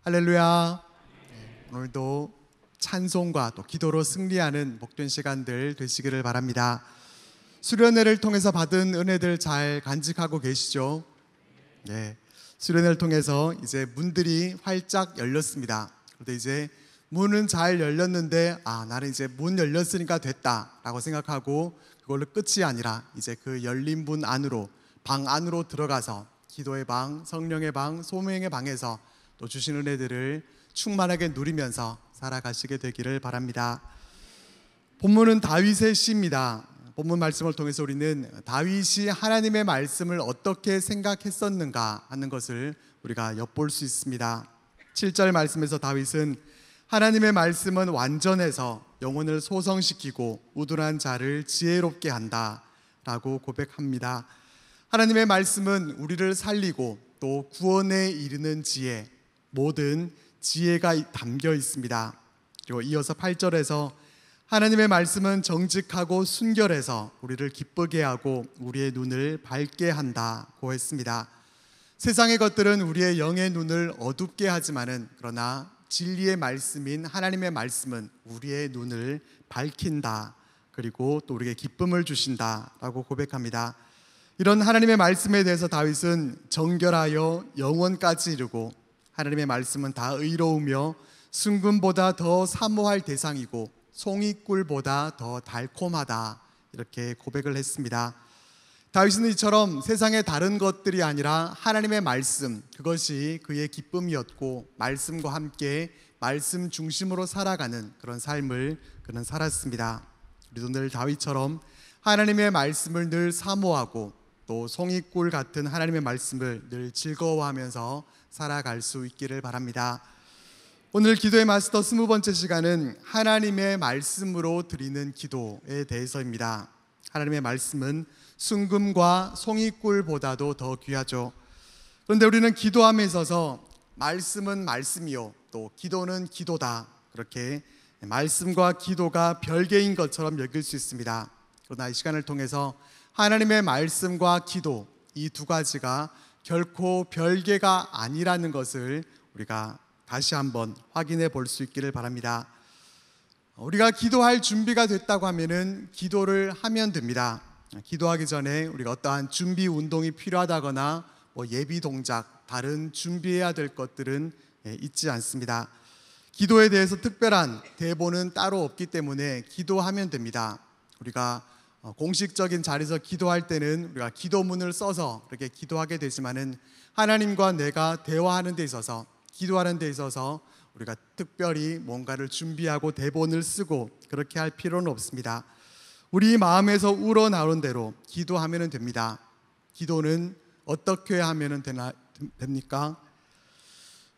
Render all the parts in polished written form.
할렐루야. 오늘도 찬송과 또 기도로 승리하는 복된 시간들 되시기를 바랍니다. 수련회를 통해서 받은 은혜들 잘 간직하고 계시죠? 네. 수련회를 통해서 이제 문들이 활짝 열렸습니다. 그런데 이제 문은 잘 열렸는데 나는 이제 문 열렸으니까 됐다라고 생각하고 그걸로 끝이 아니라 이제 그 열린 문 안으로, 방 안으로 들어가서 기도의 방, 성령의 방, 소명의 방에서 또 주신 은혜들을 충만하게 누리면서 살아가시게 되기를 바랍니다. 본문은 다윗의 시입니다. 본문 말씀을 통해서 우리는 다윗이 하나님의 말씀을 어떻게 생각했었는가 하는 것을 우리가 엿볼 수 있습니다. 7절 말씀에서 다윗은 하나님의 말씀은 완전해서 영혼을 소성시키고 우둔한 자를 지혜롭게 한다 라고 고백합니다. 하나님의 말씀은 우리를 살리고 또 구원에 이르는 지혜, 모든 지혜가 담겨 있습니다. 그리고 이어서 8절에서 하나님의 말씀은 정직하고 순결해서 우리를 기쁘게 하고 우리의 눈을 밝게 한다고 했습니다. 세상의 것들은 우리의 영의 눈을 어둡게 하지만은 그러나 진리의 말씀인 하나님의 말씀은 우리의 눈을 밝힌다. 그리고 또 우리에게 기쁨을 주신다라고 고백합니다. 이런 하나님의 말씀에 대해서 다윗은 정결하여 영원까지 이르고 하나님의 말씀은 다 의로우며 순금보다 더 사모할 대상이고 송이꿀보다 더 달콤하다 이렇게 고백을 했습니다. 다윗은 이처럼 세상의 다른 것들이 아니라 하나님의 말씀, 그것이 그의 기쁨이었고 말씀과 함께 말씀 중심으로 살아가는 그런 삶을 그는 살았습니다. 우리도 늘 다윗처럼 하나님의 말씀을 늘 사모하고 또 송이꿀 같은 하나님의 말씀을 늘 즐거워하면서 살아갈 수 있기를 바랍니다. 오늘 기도의 마스터 20번째 시간은 하나님의 말씀으로 드리는 기도에 대해서입니다. 하나님의 말씀은 순금과 송이꿀보다도 더 귀하죠. 그런데 우리는 기도함에 있어서 말씀은 말씀이요 또 기도는 기도다, 그렇게 말씀과 기도가 별개인 것처럼 여길 수 있습니다. 그러나 이 시간을 통해서 하나님의 말씀과 기도, 이 두 가지가 결코 별개가 아니라는 것을 우리가 다시 한번 확인해 볼 수 있기를 바랍니다. 우리가 기도할 준비가 됐다고 하면은 기도를 하면 됩니다. 기도하기 전에 우리가 어떠한 준비 운동이 필요하다거나 예비 동작, 다른 준비해야 될 것들은 있지 않습니다. 기도에 대해서 특별한 대본은 따로 없기 때문에 기도하면 됩니다. 우리가 공식적인 자리에서 기도할 때는 우리가 기도문을 써서 이렇게 기도하게 되지만은 하나님과 내가 대화하는 데 있어서, 기도하는 데 있어서 우리가 특별히 뭔가를 준비하고 대본을 쓰고 그렇게 할 필요는 없습니다. 우리 마음에서 우러나오는 대로 기도하면 됩니다. 기도는 어떻게 하면 됩니까?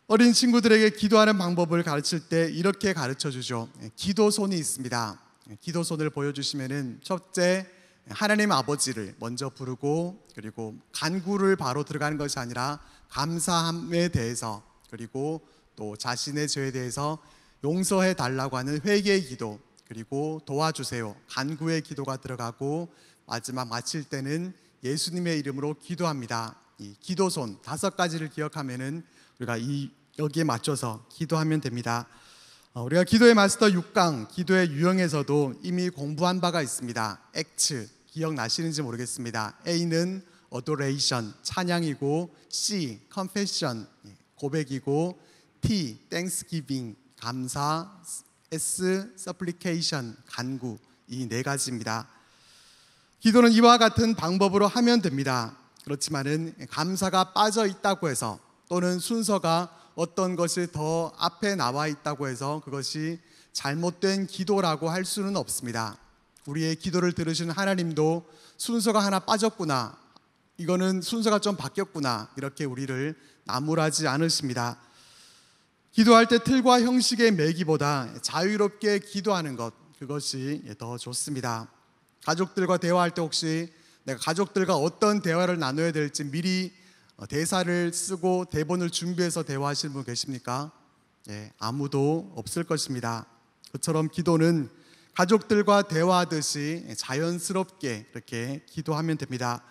어린 친구들에게 기도하는 방법을 가르칠 때 이렇게 가르쳐 주죠. 기도손이 있습니다. 기도손을 보여주시면은 첫째, 하나님 아버지를 먼저 부르고, 그리고 간구를 바로 들어가는 것이 아니라 감사함에 대해서, 그리고 또 자신의 죄에 대해서 용서해 달라고 하는 회개의 기도, 그리고 도와주세요, 간구의 기도가 들어가고, 마지막 마칠 때는 예수님의 이름으로 기도합니다. 이 기도손 5가지를 기억하면은 우리가 여기에 맞춰서 기도하면 됩니다. 우리가 기도의 마스터 6강 기도의 유형에서도 이미 공부한 바가 있습니다. X 기억나시는지 모르겠습니다. A는 adoration 찬양이고, C confession 고백이고, T thanksgiving 감사, S supplication 간구, 이 4가지입니다. 기도는 이와 같은 방법으로 하면 됩니다. 그렇지만은 감사가 빠져 있다고 해서, 또는 순서가 어떤 것이 더 앞에 나와 있다고 해서 그것이 잘못된 기도라고 할 수는 없습니다. 우리의 기도를 들으시는 하나님도 순서가 하나 빠졌구나, 이거는 순서가 좀 바뀌었구나, 이렇게 우리를 나무라지 않으십니다. 기도할 때 틀과 형식의 매기보다 자유롭게 기도하는 것, 그것이 더 좋습니다. 가족들과 대화할 때 혹시 내가 가족들과 어떤 대화를 나눠야 될지 미리 대사를 쓰고 대본을 준비해서 대화하시는 분 계십니까? 아무도 없을 것입니다. 그처럼 기도는 가족들과 대화하듯이 자연스럽게 이렇게 기도하면 됩니다.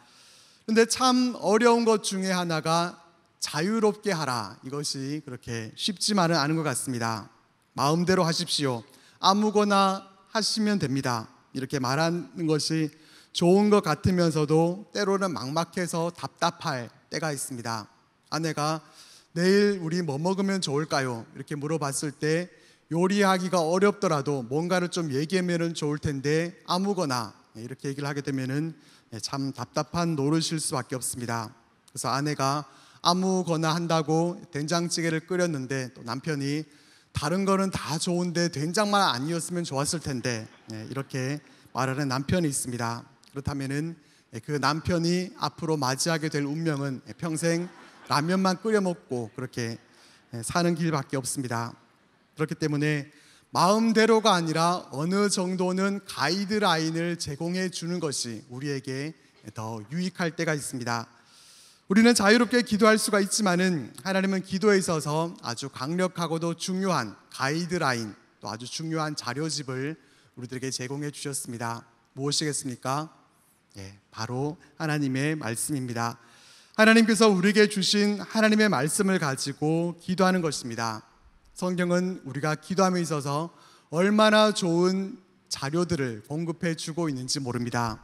그런데 참 어려운 것 중에 하나가 자유롭게 하라. 이것이 그렇게 쉽지만은 않은 것 같습니다. 마음대로 하십시오. 아무거나 하시면 됩니다. 이렇게 말하는 것이 좋은 것 같으면서도 때로는 막막해서 답답할 때가 있습니다. 아내가 내일 우리 뭐 먹으면 좋을까요? 이렇게 물어봤을 때 요리하기가 어렵더라도 뭔가를 좀 얘기하면 좋을 텐데 아무거나 이렇게 얘기를 하게 되면은 참 답답한 노릇일 수밖에 없습니다. 그래서 아내가 아무거나 한다고 된장찌개를 끓였는데 또 남편이 다른 거는 다 좋은데 된장만 아니었으면 좋았을 텐데 이렇게 말하는 남편이 있습니다. 그렇다면은 그 남편이 앞으로 맞이하게 될 운명은 평생 라면만 끓여 먹고 그렇게 사는 길밖에 없습니다. 그렇기 때문에 마음대로가 아니라 어느 정도는 가이드라인을 제공해 주는 것이 우리에게 더 유익할 때가 있습니다. 우리는 자유롭게 기도할 수가 있지만은 하나님은 기도에 있어서 아주 강력하고도 중요한 가이드라인, 또 아주 중요한 자료집을 우리들에게 제공해 주셨습니다. 무엇이겠습니까? 바로 하나님의 말씀입니다. 하나님께서 우리에게 주신 하나님의 말씀을 가지고 기도하는 것입니다. 성경은 우리가 기도함에 있어서 얼마나 좋은 자료들을 공급해 주고 있는지 모릅니다.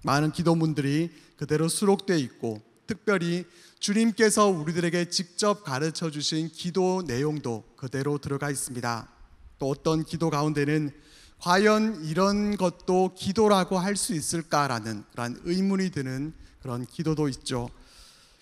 많은 기도문들이 그대로 수록되어 있고 특별히 주님께서 우리들에게 직접 가르쳐 주신 기도 내용도 그대로 들어가 있습니다. 또 어떤 기도 가운데는 과연 이런 것도 기도라고 할 수 있을까라는 그런 의문이 드는 그런 기도도 있죠.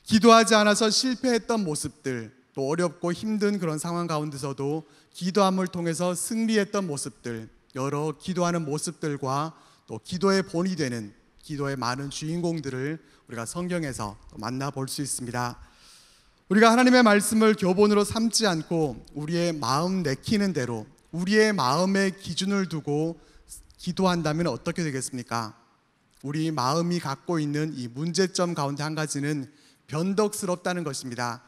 기도하지 않아서 실패했던 모습들, 또 어렵고 힘든 그런 상황 가운데서도 기도함을 통해서 승리했던 모습들, 여러 기도하는 모습들과 또 기도의 본이 되는 기도의 많은 주인공들을 우리가 성경에서 만나볼 수 있습니다. 우리가 하나님의 말씀을 교본으로 삼지 않고 우리의 마음 내키는 대로 우리의 마음의 기준을 두고 기도한다면 어떻게 되겠습니까? 우리 마음이 갖고 있는 이 문제점 가운데 한 가지는 변덕스럽다는 것입니다.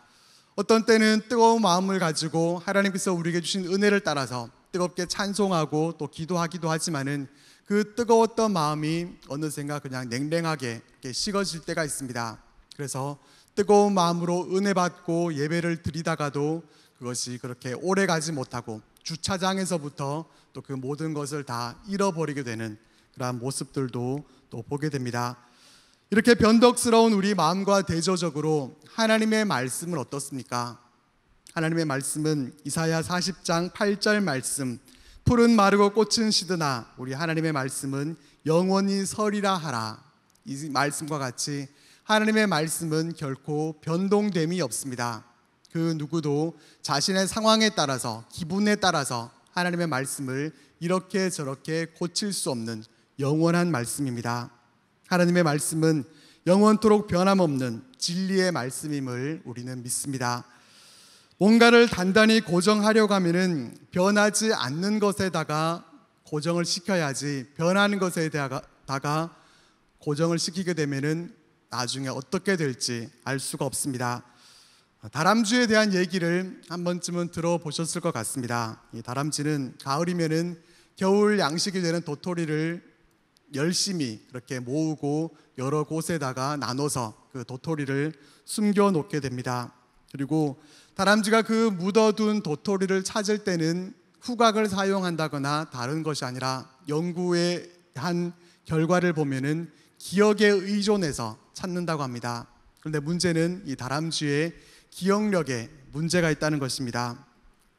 어떤 때는 뜨거운 마음을 가지고 하나님께서 우리에게 주신 은혜를 따라서 뜨겁게 찬송하고 또 기도하기도 하지만은 그 뜨거웠던 마음이 어느샌가 그냥 냉랭하게 이렇게 식어질 때가 있습니다. 그래서 뜨거운 마음으로 은혜 받고 예배를 드리다가도 그것이 그렇게 오래 가지 못하고 주차장에서부터 또 그 모든 것을 다 잃어버리게 되는 그러한 모습들도 또 보게 됩니다. 이렇게 변덕스러운 우리 마음과 대조적으로 하나님의 말씀은 어떻습니까? 하나님의 말씀은 이사야 40장 8절 말씀, 푸른 마르고 꽃은 시드나 우리 하나님의 말씀은 영원히 서리라 하라. 이 말씀과 같이 하나님의 말씀은 결코 변동됨이 없습니다. 그 누구도 자신의 상황에 따라서 기분에 따라서 하나님의 말씀을 이렇게 저렇게 고칠 수 없는 영원한 말씀입니다. 하나님의 말씀은 영원토록 변함없는 진리의 말씀임을 우리는 믿습니다. 뭔가를 단단히 고정하려고 하면은 변하지 않는 것에다가 고정을 시켜야지 변하는 것에다가 고정을 시키게 되면은 나중에 어떻게 될지 알 수가 없습니다. 다람쥐에 대한 얘기를 한 번쯤은 들어보셨을 것 같습니다. 이 다람쥐는 가을이면은 겨울 양식이 되는 도토리를 열심히 그렇게 모으고 여러 곳에다가 나눠서 그 도토리를 숨겨 놓게 됩니다. 그리고 다람쥐가 그 묻어둔 도토리를 찾을 때는 후각을 사용한다거나 다른 것이 아니라 연구의 한 결과를 보면은 기억에 의존해서 찾는다고 합니다. 그런데 문제는 이 다람쥐의 기억력에 문제가 있다는 것입니다.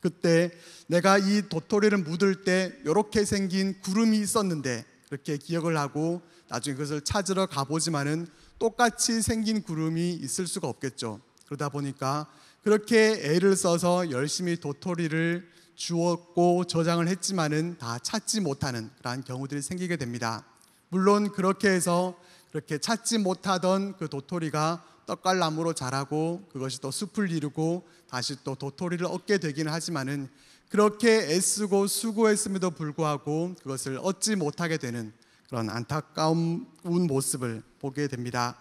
그때 내가 이 도토리를 묻을 때 이렇게 생긴 구름이 있었는데 그렇게 기억을 하고 나중에 그것을 찾으러 가보지만은 똑같이 생긴 구름이 있을 수가 없겠죠. 그러다 보니까 그렇게 애를 써서 열심히 도토리를 주었고 저장을 했지만은 다 찾지 못하는 그러한 경우들이 생기게 됩니다. 물론 그렇게 해서 그렇게 찾지 못하던 그 도토리가 떡갈나무로 자라고 그것이 또 숲을 이루고 다시 또 도토리를 얻게 되기는 하지만은 그렇게 애쓰고 수고했음에도 불구하고 그것을 얻지 못하게 되는 그런 안타까운 모습을 보게 됩니다.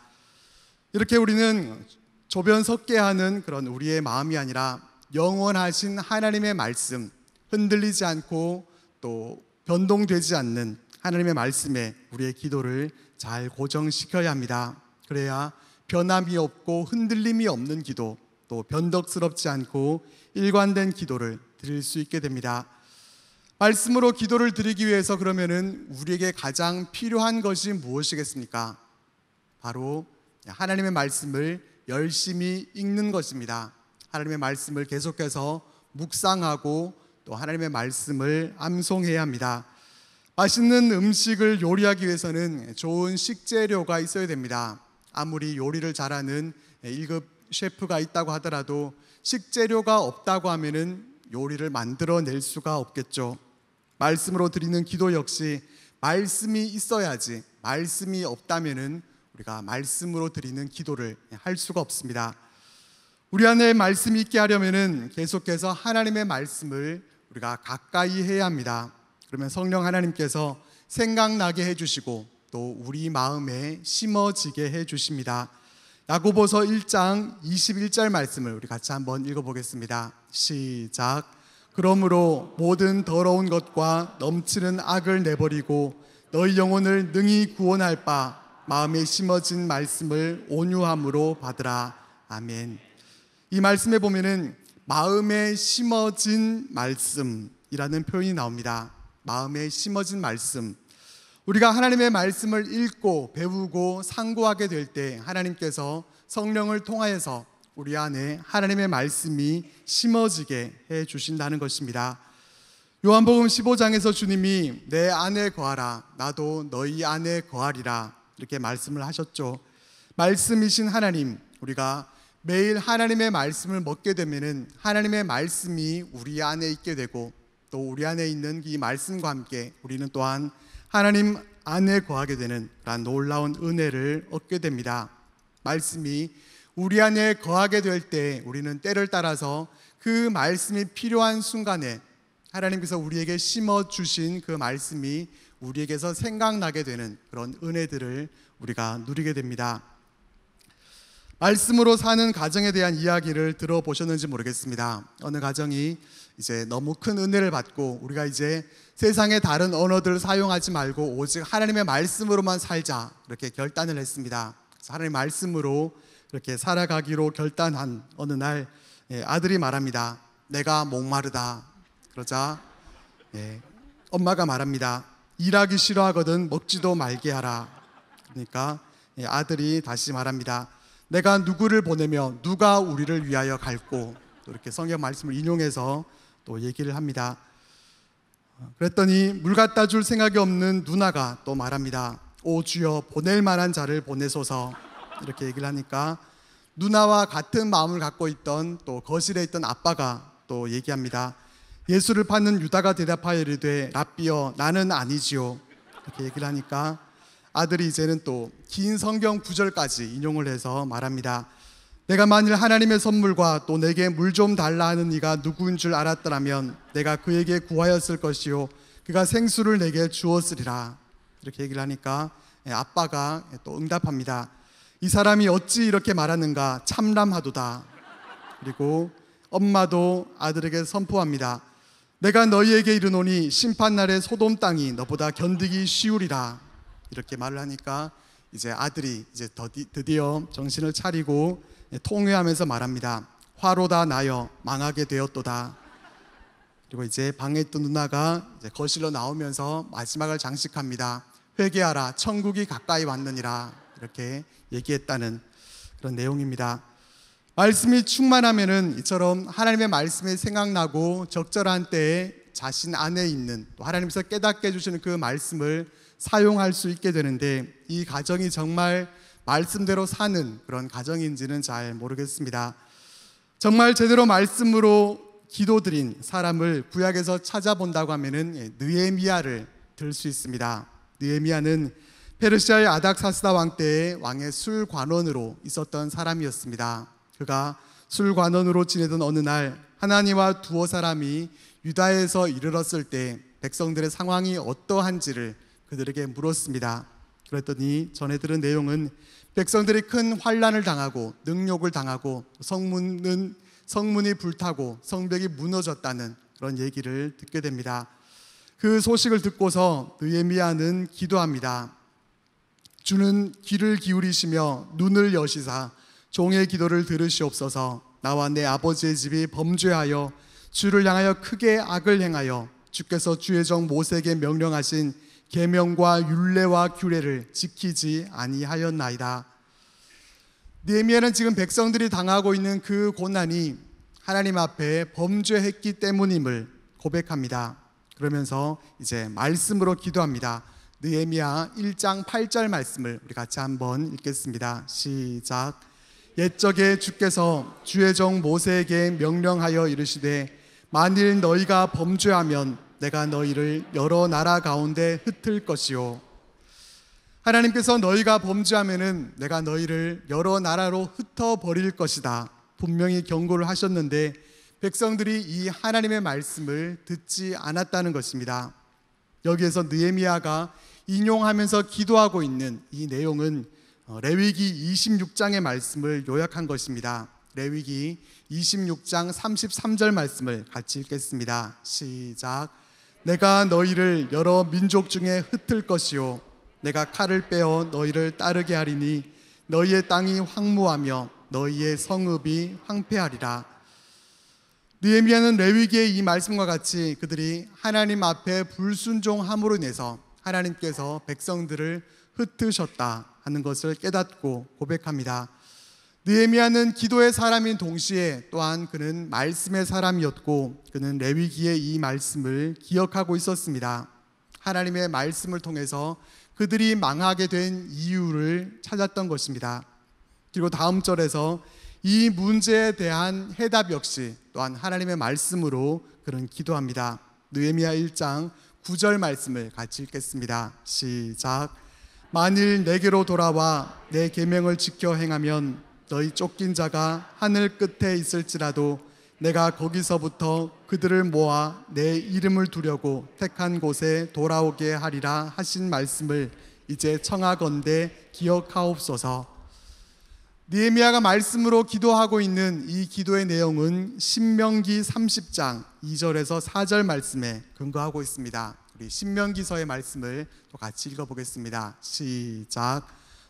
이렇게 우리는 조변 섞게 하는 그런 우리의 마음이 아니라 영원하신 하나님의 말씀, 흔들리지 않고 또 변동되지 않는 하나님의 말씀에 우리의 기도를 잘 고정시켜야 합니다. 그래야 변함이 없고 흔들림이 없는 기도, 또 변덕스럽지 않고 일관된 기도를 드릴 수 있게 됩니다. 말씀으로 기도를 드리기 위해서 그러면은 우리에게 가장 필요한 것이 무엇이겠습니까? 바로 하나님의 말씀을 열심히 읽는 것입니다. 하나님의 말씀을 계속해서 묵상하고 또 하나님의 말씀을 암송해야 합니다. 맛있는 음식을 요리하기 위해서는 좋은 식재료가 있어야 됩니다. 아무리 요리를 잘하는 1급 셰프가 있다고 하더라도 식재료가 없다고 하면은 요리를 만들어낼 수가 없겠죠. 말씀으로 드리는 기도 역시 말씀이 있어야지, 말씀이 없다면은 우리가 말씀으로 드리는 기도를 할 수가 없습니다. 우리 안에 말씀이 있게 하려면은 계속해서 하나님의 말씀을 우리가 가까이 해야 합니다. 그러면 성령 하나님께서 생각나게 해주시고 또 우리 마음에 심어지게 해주십니다. 야고보서 1장 21절 말씀을 우리 같이 한번 읽어보겠습니다. 시작. 그러므로 모든 더러운 것과 넘치는 악을 내버리고 너희 영혼을 능히 구원할 바 마음에 심어진 말씀을 온유함으로 받으라. 아멘. 이 말씀에 보면은 마음에 심어진 말씀이라는 표현이 나옵니다. 마음에 심어진 말씀. 우리가 하나님의 말씀을 읽고 배우고 상고하게 될 때 하나님께서 성령을 통하여서 우리 안에 하나님의 말씀이 심어지게 해 주신다는 것입니다. 요한복음 15장에서 주님이 내 안에 거하라 나도 너희 안에 거하리라 이렇게 말씀을 하셨죠. 말씀이신 하나님, 우리가 매일 하나님의 말씀을 먹게 되면은 하나님의 말씀이 우리 안에 있게 되고 또 우리 안에 있는 이 말씀과 함께 우리는 또한 하나님 안에 거하게 되는 그런 놀라운 은혜를 얻게 됩니다. 말씀이 우리 안에 거하게 될 때 우리는 때를 따라서 그 말씀이 필요한 순간에 하나님께서 우리에게 심어주신 그 말씀이 우리에게서 생각나게 되는 그런 은혜들을 우리가 누리게 됩니다. 말씀으로 사는 가정에 대한 이야기를 들어보셨는지 모르겠습니다. 어느 가정이 이제 너무 큰 은혜를 받고 우리가 이제 세상의 다른 언어들을 사용하지 말고 오직 하나님의 말씀으로만 살자 이렇게 결단을 했습니다. 그래서 하나님의 말씀으로 이렇게 살아가기로 결단한 어느 날 아들이 말합니다. 내가 목마르다. 그러자 엄마가 말합니다. 일하기 싫어하거든 먹지도 말게 하라. 그러니까 아들이 다시 말합니다. 내가 누구를 보내며 누가 우리를 위하여 갈고, 또 이렇게 성경 말씀을 인용해서 또 얘기를 합니다. 그랬더니 물 갖다 줄 생각이 없는 누나가 또 말합니다. 오 주여 보낼 만한 자를 보내소서. 이렇게 얘기를 하니까 누나와 같은 마음을 갖고 있던 또 거실에 있던 아빠가 또 얘기합니다. 예수를 받는 유다가 대답하여 이르되 랍비여 나는 아니지요. 이렇게 얘기를 하니까 아들이 이제는 또 긴 성경 구절까지 인용을 해서 말합니다. 내가 만일 하나님의 선물과 또 내게 물 좀 달라 하는 이가 누구인 줄 알았더라면 내가 그에게 구하였을 것이요 그가 생수를 내게 주었으리라. 이렇게 얘기를 하니까 아빠가 또 응답합니다. 이 사람이 어찌 이렇게 말하는가 참람하도다. 그리고 엄마도 아들에게 선포합니다. 내가 너희에게 이르노니 심판날에 소돔 땅이 너보다 견디기 쉬우리라. 이렇게 말을 하니까 이제 아들이 이제 드디어 정신을 차리고 통회하면서 말합니다. 화로다 나여 망하게 되었도다. 그리고 이제 방에 있던 누나가 이제 거실로 나오면서 마지막을 장식합니다. 회개하라 천국이 가까이 왔느니라. 이렇게 얘기했다는 그런 내용입니다. 말씀이 충만하면은 이처럼 하나님의 말씀이 생각나고 적절한 때에 자신 안에 있는 또 하나님께서 깨닫게 해주시는 그 말씀을 사용할 수 있게 되는데 이 가정이 정말 말씀대로 사는 그런 가정인지는 잘 모르겠습니다. 정말 제대로 말씀으로 기도드린 사람을 구약에서 찾아본다고 하면은 느헤미야를 들 수 있습니다. 느헤미야는 페르시아의 아닥사스다 왕 때의 왕의 술관원으로 있었던 사람이었습니다. 그가 술관원으로 지내던 어느 날 하나니와 두어 사람이 유다에서 이르렀을 때 백성들의 상황이 어떠한지를 그들에게 물었습니다. 그랬더니 전해 들은 내용은 백성들이 큰 환난을 당하고 능욕을 당하고 성문이 불타고 성벽이 무너졌다는 그런 얘기를 듣게 됩니다. 그 소식을 듣고서 느헤미야는 기도합니다. 주는 귀를 기울이시며 눈을 여시사 종의 기도를 들으시옵소서. 나와 내 아버지의 집이 범죄하여 주를 향하여 크게 악을 행하여 주께서 주의 종 모세에게 명령하신 계명과 율례와 규례를 지키지 아니하였나이다. 느헤미야는 지금 백성들이 당하고 있는 그 고난이 하나님 앞에 범죄했기 때문임을 고백합니다. 그러면서 이제 말씀으로 기도합니다. 느헤미야 1장 8절 말씀을 우리 같이 한번 읽겠습니다. 시작. 옛적에 주께서 주의 종 모세에게 명령하여 이르시되 만일 너희가 범죄하면 내가 너희를 여러 나라 가운데 흩을 것이요. 하나님께서 너희가 범죄하면은 내가 너희를 여러 나라로 흩어버릴 것이다. 분명히 경고를 하셨는데 백성들이 이 하나님의 말씀을 듣지 않았다는 것입니다. 여기에서 느헤미야가 인용하면서 기도하고 있는 이 내용은 레위기 26장의 말씀을 요약한 것입니다. 레위기 26장 33절 말씀을 같이 읽겠습니다. 시작. 내가 너희를 여러 민족 중에 흩을 것이요 내가 칼을 빼어 너희를 따르게 하리니 너희의 땅이 황무하며 너희의 성읍이 황폐하리라. 느헤미야는 레위기의 이 말씀과 같이 그들이 하나님 앞에 불순종함으로 인해서 하나님께서 백성들을 흩으셨다 하는 것을 깨닫고 고백합니다. 느헤미야는 기도의 사람인 동시에 또한 그는 말씀의 사람이었고 그는 레위기의 이 말씀을 기억하고 있었습니다. 하나님의 말씀을 통해서 그들이 망하게 된 이유를 찾았던 것입니다. 그리고 다음 절에서 이 문제에 대한 해답 역시 또한 하나님의 말씀으로 그는 기도합니다. 느헤미야 1장 9절 말씀을 같이 읽겠습니다. 시작. 만일 내게로 돌아와 내 계명을 지켜 행하면 너희 쫓긴 자가 하늘 끝에 있을지라도 내가 거기서부터 그들을 모아 내 이름을 두려고 택한 곳에 돌아오게 하리라 하신 말씀을 이제 청하건대 기억하옵소서. 느헤미야가 말씀으로 기도하고 있는 이 기도의 내용은 신명기 30장 2절에서 4절 말씀에 근거하고 있습니다. 우리 신명기서의 말씀을 또 같이 읽어보겠습니다. 시작.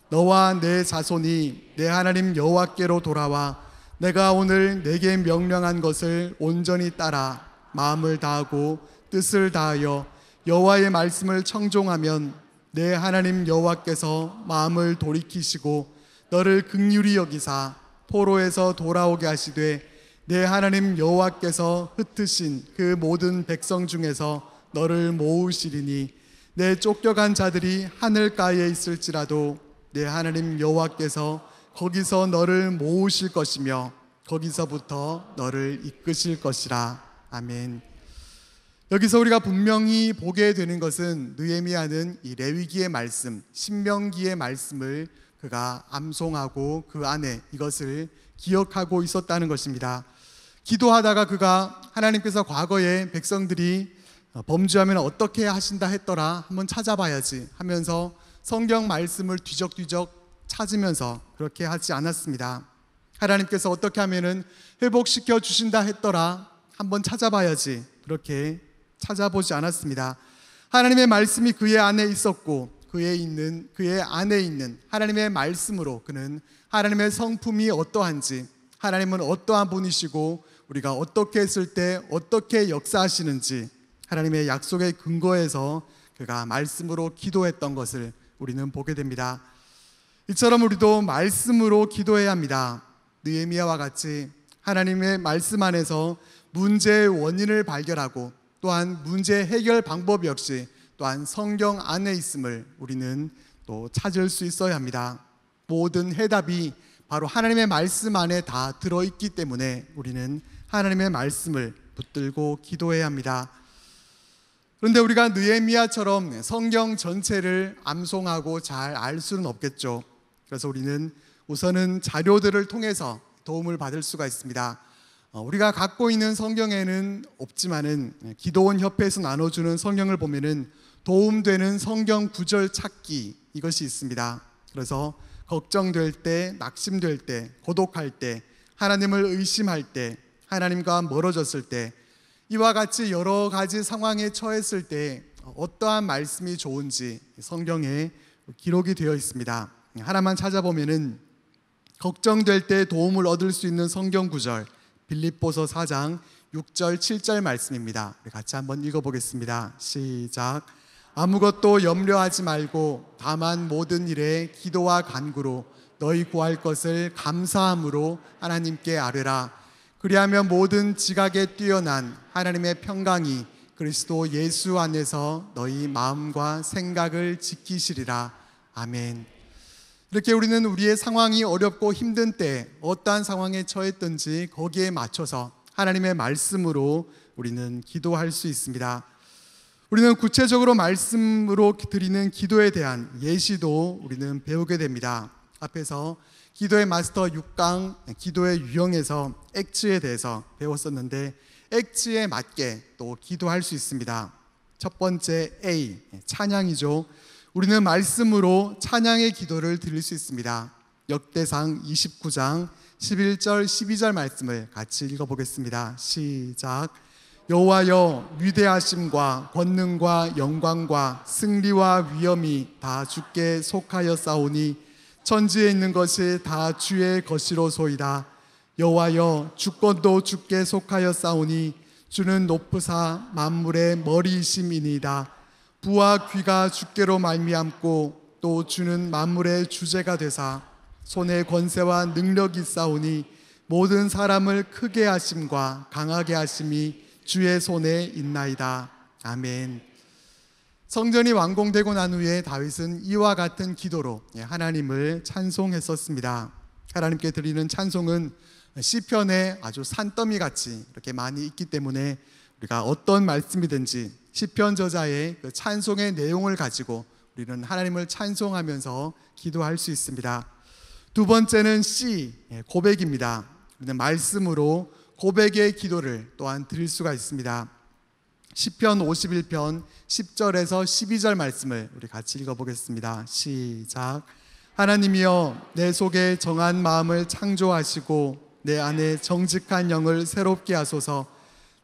너와 내 자손이 내 하나님 여호와께로 돌아와 내가 오늘 내게 명령한 것을 온전히 따라 마음을 다하고 뜻을 다하여 여호와의 말씀을 청종하면 내 하나님 여호와께서 마음을 돌이키시고 너를 긍휼히 여기사 포로에서 돌아오게 하시되 내 하나님 여호와께서 흩으신 그 모든 백성 중에서 너를 모으시리니 내 쫓겨간 자들이 하늘가에 있을지라도 내 하나님 여호와께서 거기서 너를 모으실 것이며 거기서부터 너를 이끄실 것이라. 아멘. 여기서 우리가 분명히 보게 되는 것은 느헤미야는 이 레위기의 말씀, 신명기의 말씀을 그가 암송하고 그 안에 이것을 기억하고 있었다는 것입니다. 기도하다가 그가 하나님께서 과거에 백성들이 범죄하면 어떻게 하신다 했더라 한번 찾아봐야지 하면서 성경 말씀을 뒤적뒤적 찾으면서 그렇게 하지 않았습니다. 하나님께서 어떻게 하면은 회복시켜 주신다 했더라 한번 찾아봐야지 그렇게 찾아보지 않았습니다. 하나님의 말씀이 그의 안에 있었고 그의 안에 있는 하나님의 말씀으로 그는 하나님의 성품이 어떠한지, 하나님은 어떠한 분이시고 우리가 어떻게 했을 때 어떻게 역사하시는지 하나님의 약속의 근거에서 그가 말씀으로 기도했던 것을 우리는 보게 됩니다. 이처럼 우리도 말씀으로 기도해야 합니다. 느헤미야와 같이 하나님의 말씀 안에서 문제의 원인을 발견하고 또한 문제 해결 방법 역시 또한 성경 안에 있음을 우리는 또 찾을 수 있어야 합니다. 모든 해답이 바로 하나님의 말씀 안에 다 들어있기 때문에 우리는 하나님의 말씀을 붙들고 기도해야 합니다. 그런데 우리가 느헤미야처럼 성경 전체를 암송하고 잘 알 수는 없겠죠. 그래서 우리는 우선은 자료들을 통해서 도움을 받을 수가 있습니다. 우리가 갖고 있는 성경에는 없지만은 기도원 협회에서 나눠주는 성경을 보면은 도움되는 성경 구절 찾기 이것이 있습니다. 그래서 걱정될 때, 낙심될 때, 고독할 때, 하나님을 의심할 때, 하나님과 멀어졌을 때 이와 같이 여러 가지 상황에 처했을 때 어떠한 말씀이 좋은지 성경에 기록이 되어 있습니다. 하나만 찾아보면은 걱정될 때 도움을 얻을 수 있는 성경 구절, 빌립보서 4장 6절 7절 말씀입니다. 우리 같이 한번 읽어보겠습니다. 시작. 아무것도 염려하지 말고 다만 모든 일에 기도와 간구로 너희 구할 것을 감사함으로 하나님께 아뢰라. 그리하면 모든 지각에 뛰어난 하나님의 평강이 그리스도 예수 안에서 너희 마음과 생각을 지키시리라. 아멘. 이렇게 우리는 우리의 상황이 어렵고 힘든 때 어떠한 상황에 처했든지 거기에 맞춰서 하나님의 말씀으로 우리는 기도할 수 있습니다. 우리는 구체적으로 말씀으로 드리는 기도에 대한 예시도 우리는 배우게 됩니다. 앞에서 기도의 마스터 6강 기도의 유형에서 액츠에 대해서 배웠었는데 액츠에 맞게 또 기도할 수 있습니다. 첫 번째 A, 찬양이죠. 우리는 말씀으로 찬양의 기도를 드릴 수 있습니다. 역대상 29장 11절 12절 말씀을 같이 읽어보겠습니다. 시작. 여호와여, 위대하심과 권능과 영광과 승리와 위엄이 다 주께 속하였사오니 천지에 있는 것이 다 주의 것이로소이다. 여호와여, 주권도 주께 속하였사오니 주는 높으사 만물의 머리이심이니이다. 부와 귀가 주께로 말미암고 또 주는 만물의 주제가 되사 손에 권세와 능력이 있사오니 모든 사람을 크게 하심과 강하게 하심이 주의 손에 있나이다. 아멘. 성전이 완공되고 난 후에 다윗은 이와 같은 기도로 하나님을 찬송했었습니다. 하나님께 드리는 찬송은 시편에 아주 산더미 같이 이렇게 많이 있기 때문에 우리가 어떤 말씀이든지 시편 저자의 그 찬송의 내용을 가지고 우리는 하나님을 찬송하면서 기도할 수 있습니다. 두 번째는 C, 고백입니다. 우리는 말씀으로 고백의 기도를 또한 드릴 수가 있습니다. 시편 51편 10절에서 12절 말씀을 우리 같이 읽어보겠습니다. 시작. 하나님이여, 내 속에 정한 마음을 창조하시고 내 안에 정직한 영을 새롭게 하소서.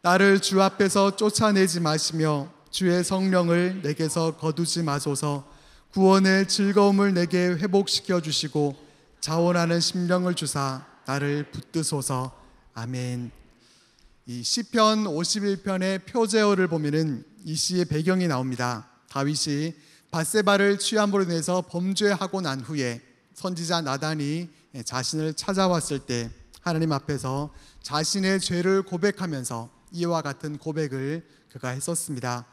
나를 주 앞에서 쫓아내지 마시며 주의 성령을 내게서 거두지 마소서. 구원의 즐거움을 내게 회복시켜 주시고 자원하는 심령을 주사 나를 붙드소서. 아멘. 이 시편 51편의 표제어를 보면은 이 시의 배경이 나옵니다. 다윗이 밧세바를 취함으로 인해서 범죄하고 난 후에 선지자 나단이 자신을 찾아왔을 때 하나님 앞에서 자신의 죄를 고백하면서 이와 같은 고백을 그가 했었습니다.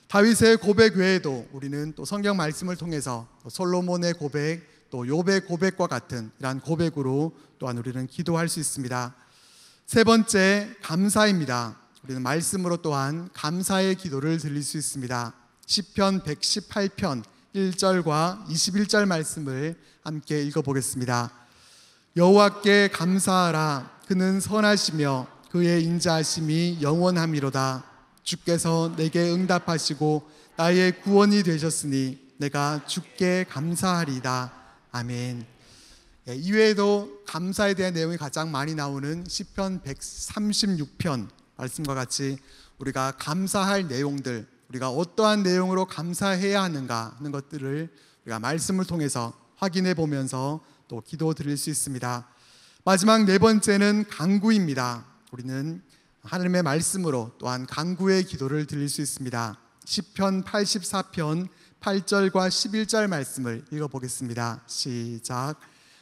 다윗의 고백 외에도 우리는 또 성경 말씀을 통해서 솔로몬의 고백, 또 욥의 고백과 같은 이러한 고백으로 또한 우리는 기도할 수 있습니다. 세 번째, 감사입니다. 우리는 말씀으로 또한 감사의 기도를 드릴 수 있습니다. 시편 118편 1절과 21절 말씀을 함께 읽어보겠습니다. 여호와께 감사하라. 그는 선하시며 그의 인자하심이 영원함이로다. 주께서 내게 응답하시고 나의 구원이 되셨으니 내가 주께 감사하리이다. 아멘. 이외에도 감사에 대한 내용이 가장 많이 나오는 시편 136편 말씀과 같이 우리가 감사할 내용들, 우리가 어떠한 내용으로 감사해야 하는가 하는 것들을 우리가 말씀을 통해서 확인해 보면서 또 기도 드릴 수 있습니다. 마지막 네 번째는 간구입니다. 우리는 하나님의 말씀으로 또한 간구의 기도를 드릴 수 있습니다. 시편 84편 8절과 11절 말씀을 읽어보겠습니다. 시작.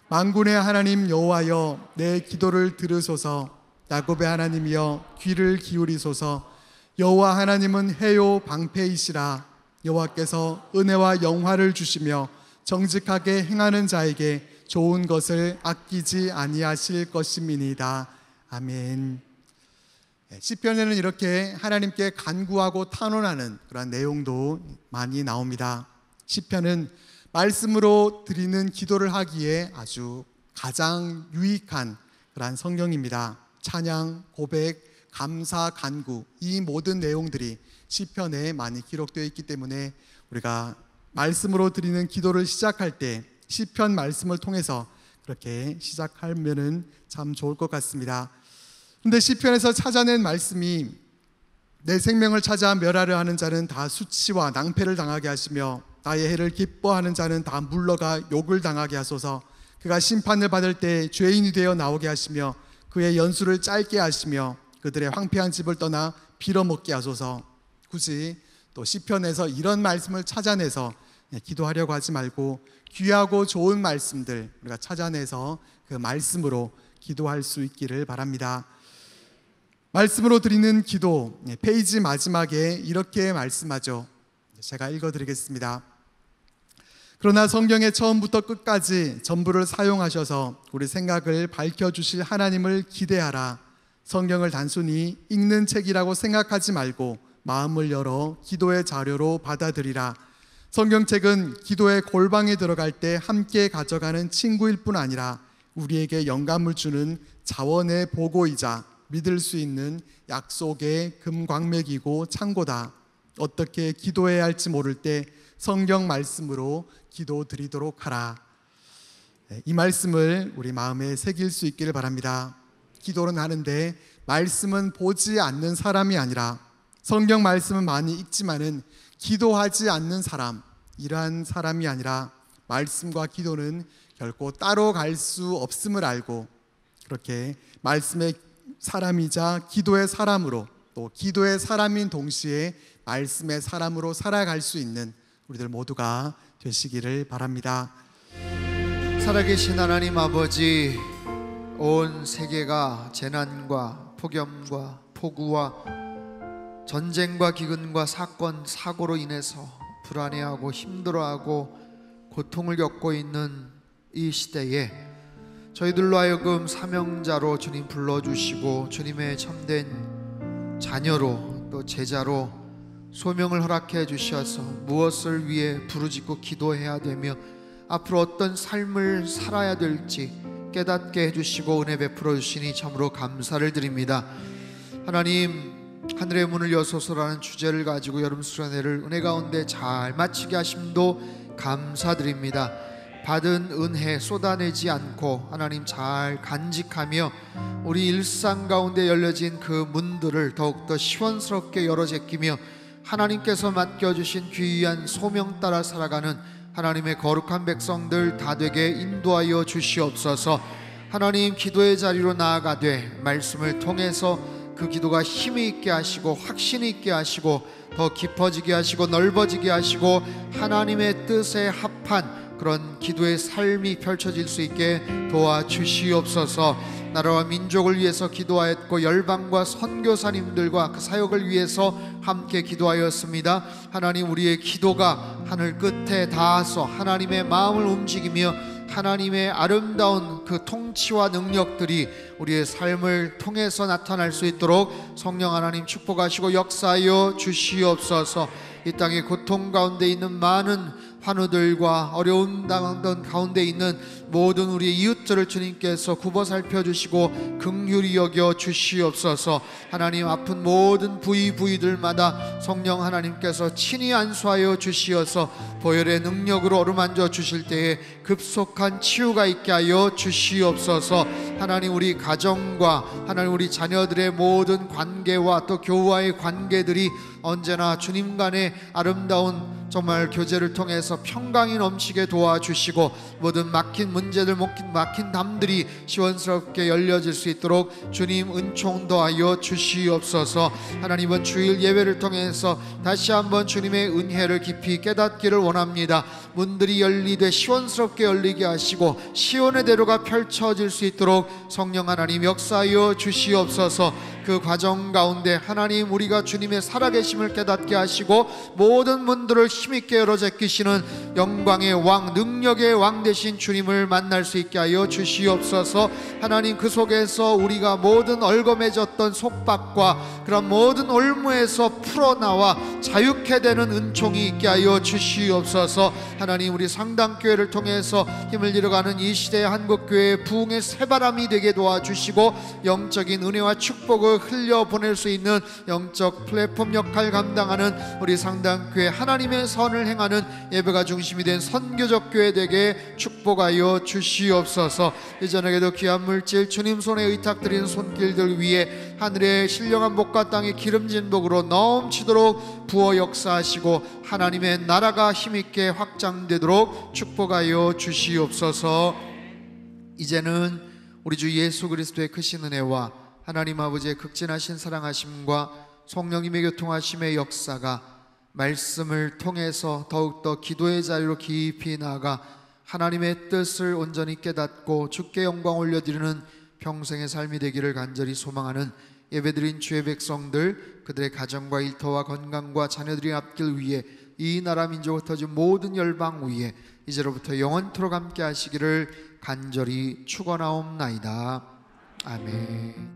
만군의 하나님 여호와여, 내 기도를 들으소서. 야곱의 하나님이여, 귀를 기울이소서. 여호와 하나님은 해요 방패이시라. 여호와께서 은혜와 영화를 주시며 정직하게 행하는 자에게 좋은 것을 아끼지 아니하실 것임이니이다. 아멘. 시편에는 이렇게 하나님께 간구하고 탄원하는 그런 내용도 많이 나옵니다. 시편은 말씀으로 드리는 기도를 하기에 아주 가장 유익한 그런 성경입니다. 찬양, 고백, 감사, 간구, 이 모든 내용들이 시편에 많이 기록되어 있기 때문에 우리가 말씀으로 드리는 기도를 시작할 때 시편 말씀을 통해서 그렇게 시작하면은 참 좋을 것 같습니다. 그런데 시편에서 찾아낸 말씀이 내 생명을 찾아 멸하려 하는 자는 다 수치와 낭패를 당하게 하시며 나의 해를 기뻐하는 자는 다 물러가 욕을 당하게 하소서. 그가 심판을 받을 때 죄인이 되어 나오게 하시며 그의 연수를 짧게 하시며 그들의 황폐한 집을 떠나 빌어먹게 하소서. 굳이 또 시편에서 이런 말씀을 찾아내서 기도하려고 하지 말고 귀하고 좋은 말씀들 우리가 찾아내서 그 말씀으로 기도할 수 있기를 바랍니다. 말씀으로 드리는 기도, 페이지 마지막에 이렇게 말씀하죠. 제가 읽어드리겠습니다. 그러나 성경의 처음부터 끝까지 전부를 사용하셔서 우리 생각을 밝혀주실 하나님을 기대하라. 성경을 단순히 읽는 책이라고 생각하지 말고 마음을 열어 기도의 자료로 받아들이라. 성경책은 기도의 골방에 들어갈 때 함께 가져가는 친구일 뿐 아니라 우리에게 영감을 주는 자원의 보고이자 믿을 수 있는 약속의 금광맥이고 창고다. 어떻게 기도해야 할지 모를 때 성경 말씀으로 기도 드리도록 하라. 이 말씀을 우리 마음에 새길 수 있기를 바랍니다. 기도는 하는데 말씀은 보지 않는 사람이 아니라 성경 말씀은 많이 읽지만은 기도하지 않는 사람, 이러한 사람이 아니라 말씀과 기도는 결코 따로 갈 수 없음을 알고 그렇게 말씀의 사람이자 기도의 사람으로 또 기도의 사람인 동시에 말씀의 사람으로 살아갈 수 있는 우리들 모두가 되시기를 바랍니다. 살아계신 하나님 아버지, 온 세계가 재난과 폭염과 폭우와 전쟁과 기근과 사건, 사고로 인해서 불안해하고 힘들어하고 고통을 겪고 있는 이 시대에 저희들로 하여금 사명자로 주님 불러주시고 주님의 참된 자녀로 또 제자로 소명을 허락해 주셔서 무엇을 위해 부르짖고 기도해야 되며 앞으로 어떤 삶을 살아야 될지 깨닫게 해주시고 은혜 베풀어 주시니 참으로 감사를 드립니다. 하나님, 하늘의 문을 여소서라는 주제를 가지고 여름 수련회를 은혜 가운데 잘 마치게 하심도 감사드립니다. 받은 은혜 쏟아내지 않고 하나님 잘 간직하며 우리 일상 가운데 열려진 그 문들을 더욱더 시원스럽게 열어 제끼며 하나님께서 맡겨주신 귀한 소명 따라 살아가는 하나님의 거룩한 백성들 다 되게 인도하여 주시옵소서. 하나님, 기도의 자리로 나아가되 말씀을 통해서 그 기도가 힘이 있게 하시고 확신이 있게 하시고 더 깊어지게 하시고 넓어지게 하시고 하나님의 뜻에 합한 그런 기도의 삶이 펼쳐질 수 있게 도와주시옵소서. 나라와 민족을 위해서 기도하였고 열방과 선교사님들과 그 사역을 위해서 함께 기도하였습니다. 하나님, 우리의 기도가 하늘 끝에 닿아서 하나님의 마음을 움직이며 하나님의 아름다운 그 통치와 능력들이 우리의 삶을 통해서 나타날 수 있도록 성령 하나님 축복하시고 역사하여 주시옵소서. 이 땅의 고통 가운데 있는 많은 환우들과 어려운 가운데 있는 모든 우리 이웃들을 주님께서 굽어 살펴주시고 긍휼히 여겨 주시옵소서. 하나님, 아픈 모든 부위들마다 성령 하나님께서 친히 안수하여 주시어서 보혈의 능력으로 어루만져 주실 때에 급속한 치유가 있게 하여 주시옵소서. 하나님, 우리 가정과 하나님 우리 자녀들의 모든 관계와 또 교우와의 관계들이 언제나 주님 간의 아름다운 정말 교제를 통해서 평강이 넘치게 도와주시고 모든 막힌 문제들, 막힌 담들이 시원스럽게 열려질 수 있도록 주님 은총 더하여 주시옵소서. 하나님, 이번 주일 예배를 통해서 다시 한번 주님의 은혜를 깊이 깨닫기를 원합니다. 문들이 열리되 시원스럽게 열리게 하시고 시온의 대로가 펼쳐질 수 있도록 성령 하나님 역사하여 주시옵소서. 그 과정 가운데 하나님, 우리가 주님의 살아계심을 깨닫게 하시고 모든 문들을 힘있게 열어 제끼시는 영광의 왕, 능력의 왕 되신 주님을 만날 수 있게 하여 주시옵소서. 하나님, 그 속에서 우리가 모든 얼거매졌던 속박과 그런 모든 올무에서 풀어나와 자유케 되는 은총이 있게 하여 주시옵소서. 하나님, 우리 상당교회를 통해서 힘을 잃어가는 이 시대의 한국교회의 부흥의 새바람이 되게 도와주시고 영적인 은혜와 축복을 흘려보낼 수 있는 영적 플랫폼 역할 감당하는 우리 상당교회 하나님의 선을 행하는 예배가 중심이 된 선교적 교회 되게 축복하여 주시옵소서. 이전에도 귀한 물질 주님 손에 의탁드린 손길들 위에 하늘의 신령한 복과 땅의 기름진 복으로 넘치도록 부어 역사하시고 하나님의 나라가 힘있게 확장되도록 축복하여 주시옵소서. 이제는 우리 주 예수 그리스도의 크신 은혜와 하나님 아버지의 극진하신 사랑하심과 성령님의 교통하심의 역사가 말씀을 통해서 더욱더 기도의 자리로 깊이 나아가 하나님의 뜻을 온전히 깨닫고 주께 영광 올려드리는 평생의 삶이 되기를 간절히 소망하는 예배드린 주의 백성들, 그들의 가정과 일터와 건강과 자녀들의 앞길 위에 이 나라 민족을 터진 모든 열방 위에 이제로부터 영원토록 함께 하시기를 간절히 축원하옵나이다. 아멘.